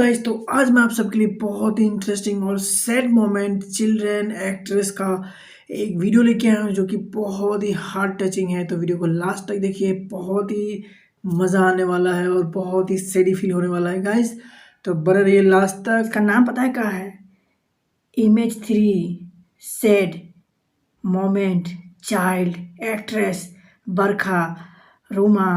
Guys, तो आज मैं आप सबके लिए बहुत ही इंटरेस्टिंग और सैड मोमेंट चिल्ड्रन एक्ट्रेस का एक वीडियो लेके आया हूँ जो कि बहुत ही हार्ट टचिंग है। तो वीडियो को लास्ट तक देखिए, बहुत ही मज़ा आने वाला है और बहुत ही सैडी फील होने वाला है गाइस। तो बने रहिए लास्ट तक। का नाम पता है क्या है? Image 3 sad moment child actress Barkha Roma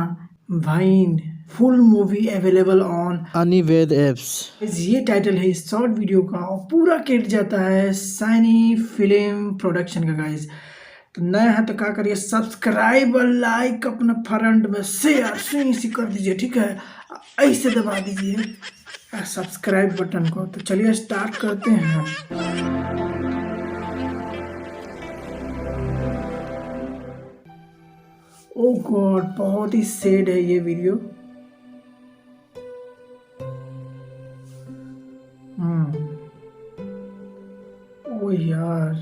wine full movie available on अनिवेद एप्स। ये टाइटल है इस शॉर्ट वीडियो का और पूरा क्रेडिट जाता है साइनी फिल्म प्रोडक्शन का गाइस। तो नया है तो क्या करिए, सब्सक्राइब और लाइक अपना फ्रेंड में शेयर से कर दीजिए, ठीक है? ऐसे दबा दीजिए सब्सक्राइब बटन को। तो चलिए स्टार्ट करते हैं। ओ गॉड, बहुत ही सैड है ये वीडियो। ओ यार,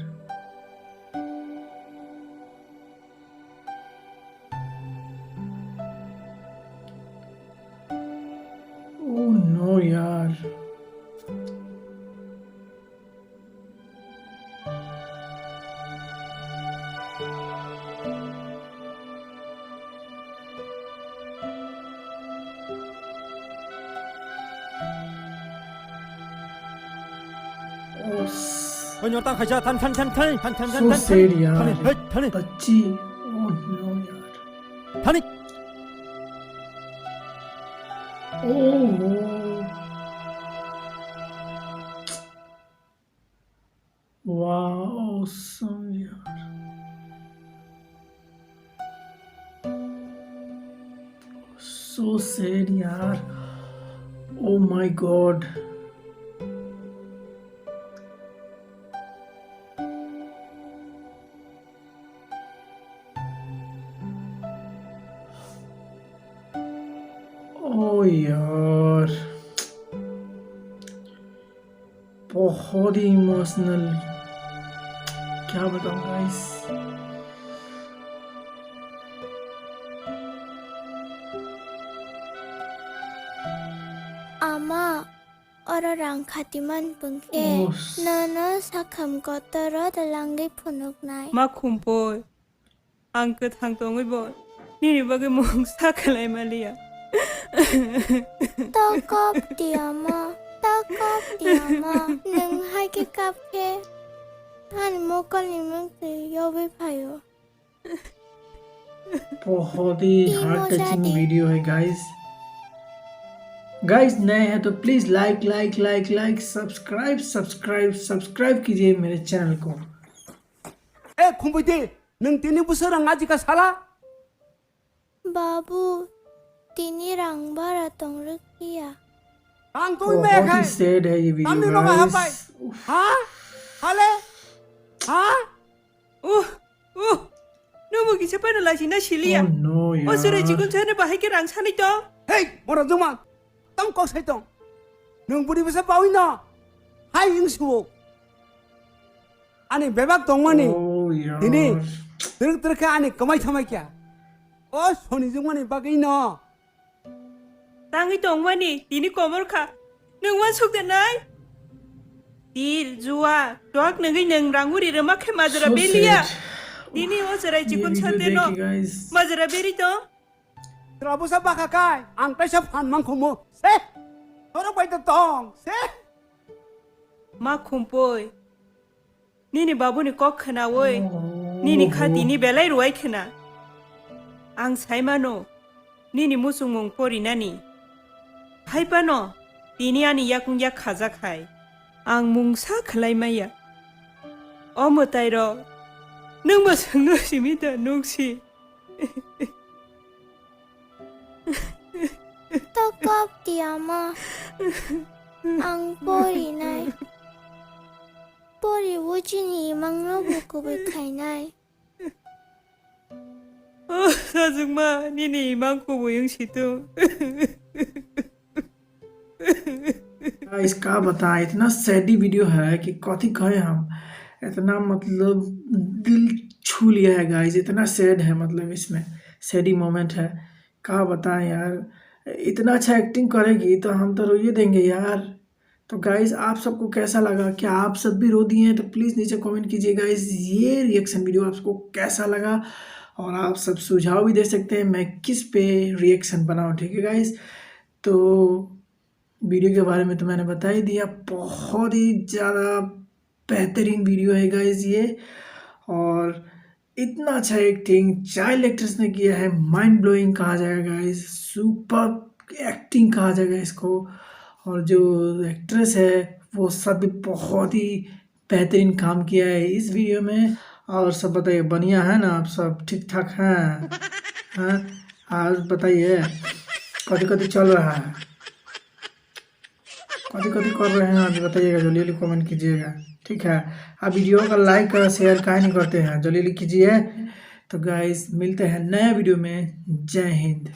ओ नो यार, ओ Penyota kaja tan so sad यार, बच्ची। ओ नो यार, Tani. ओ वाह ऑसम यार, सो सैड यार। ओ माय गॉड, ओ यार, बहुत ही इमोशनल, क्या बताऊं guys. Ama orang khatiman pengke Oh, nana sakham kotoro dalangi punuk nai. मा खुम्पोय आंखो थांतोङै बन निनि बागै मं साखलाय Mallya Takop diama neng hai ke kapke han mokal nimang se yobe payo. बहुत ही हार्ट टचिंग वीडियो है गाइस। गाइस नए हैं तो प्लीज लाइक सब्सक्राइब कीजिए मेरे चैनल को। Eh, kumpiti, nang tini busarang ngaji ka sala? Babu tini rang bara tong rukia. Ang tuwi me बहुत ही kai. Sad है ये Tamni video no ma hapai. Guys. Ha? Hale? Ha? 오 너무 기차파는 라시나 실리야 Oh no 어스레 यार, 지금 전에 바이게 랑산이 또 Hey, mora juma. Tang kok sai tong. Nang buri busa pawi na. Hai ing suwo. Ani bebak tong mani. oh Tini, यार, teruk ka ani kamai thamai kya? Oh, soni jung mani bagai na. 땅이 동만이 니니 꼬물카 능원 속대나이 딜 주아 도학 능이 능랑우리 르마케 마즈라 so 벨리야 sad। 니니 어스레 ये 지금 video 전에 너 देखिए guys. 마즈라 벨리도 Trabu sa bakakai. Ang tayo fan mang kumo. Se. Ora pai ta tong. Se. 마 콤보이 니니 바보니 꺽크나 오이 니니 카디니 벨라이 로아이크나 앙 사이마노 니니 무숭몽 꼬리나니 하이바노 니니 아니 야궁야 카자카이 앙 뭉사 클라이마야 어머 따이러 능마 성노심이다 녹시 Takop diama ang pori nai. Pori wujini mang no buku bekai nai. 사증마 니니 이만코 모영시도 guys का बताएं, इतना सैडी video है कि कथी कहे हम। इतना मतलब दिल छू लिया है गाइस, इतना सैड है, मतलब इसमें सैडी मोमेंट है। क्या बताएं यार, इतना अच्छा एक्टिंग करेगी तो हम तो रो ही देंगे यार। तो गाइस आप सबको कैसा लगा, क्या आप सब भी रो दिए हैं? तो प्लीज़ नीचे कमेंट कीजिए गाइस ये रिएक्शन वीडियो आपको कैसा लगा, और आप सब सुझाव भी दे सकते हैं मैं किस पे रिएक्शन बनाऊँ, ठीक है गाइस। तो वीडियो के बारे में तो मैंने बता ही दिया, बहुत ही ज़्यादा बेहतरीन वीडियो है गाइस ये, और इतना अच्छा एक्टिंग चाइल्ड एक्ट्रेस ने किया है, माइंड ब्लोइंग कहा जाएगा गाइस, सुपर एक्टिंग कहा जाएगा इसको। और जो एक्ट्रेस है वो सब भी बहुत ही बेहतरीन काम किया है इस वीडियो में। और सब बताइए बढ़िया है ना, आप सब ठीक ठाक हैं? हाँ, आज बताइए कभी कभी चल रहा है, कभी कभी कर रहे हैं आज बताइएगा, जल्दी जल्दी कमेंट कीजिएगा, ठीक है। आप वीडियो का लाइक और शेयर काहे नहीं करते हैं, जल्दी जल्दी कीजिए। तो गाइस मिलते हैं नए वीडियो में, जय हिंद।